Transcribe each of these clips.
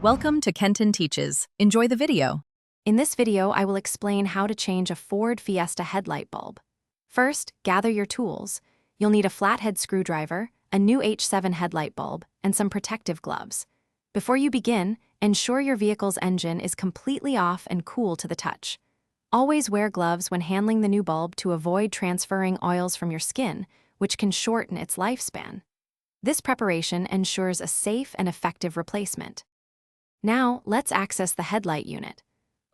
Welcome to Kenton Teaches. Enjoy the video. In this video, I will explain how to change a Ford Fiesta headlight bulb. First, gather your tools. You'll need a flathead screwdriver, a new H7 headlight bulb, and some protective gloves. Before you begin, ensure your vehicle's engine is completely off and cool to the touch. Always wear gloves when handling the new bulb to avoid transferring oils from your skin, which can shorten its lifespan. This preparation ensures a safe and effective replacement. Now, let's access the headlight unit.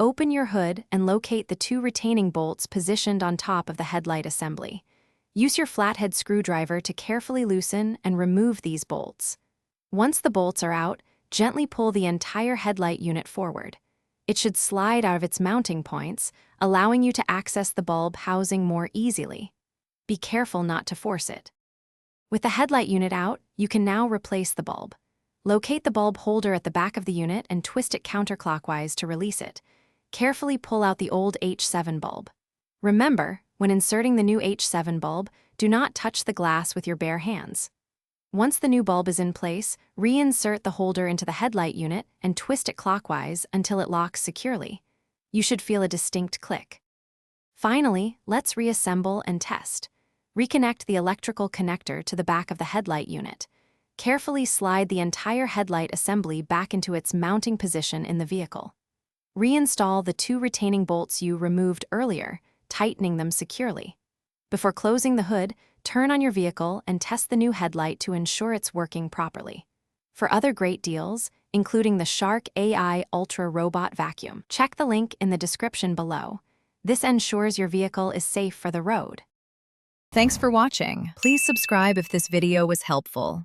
Open your hood and locate the two retaining bolts positioned on top of the headlight assembly. Use your flathead screwdriver to carefully loosen and remove these bolts. Once the bolts are out, gently pull the entire headlight unit forward. It should slide out of its mounting points, allowing you to access the bulb housing more easily. Be careful not to force it. With the headlight unit out, you can now replace the bulb. Locate the bulb holder at the back of the unit and twist it counterclockwise to release it. Carefully pull out the old H7 bulb. Remember, when inserting the new H7 bulb, do not touch the glass with your bare hands. Once the new bulb is in place, reinsert the holder into the headlight unit and twist it clockwise until it locks securely. You should feel a distinct click. Finally, let's reassemble and test. Reconnect the electrical connector to the back of the headlight unit. Carefully slide the entire headlight assembly back into its mounting position in the vehicle. Reinstall the two retaining bolts you removed earlier, tightening them securely. Before closing the hood, turn on your vehicle and test the new headlight to ensure it's working properly. For other great deals, including the Shark AI Ultra Robot Vacuum, check the link in the description below. This ensures your vehicle is safe for the road. Thanks for watching. Please subscribe if this video was helpful.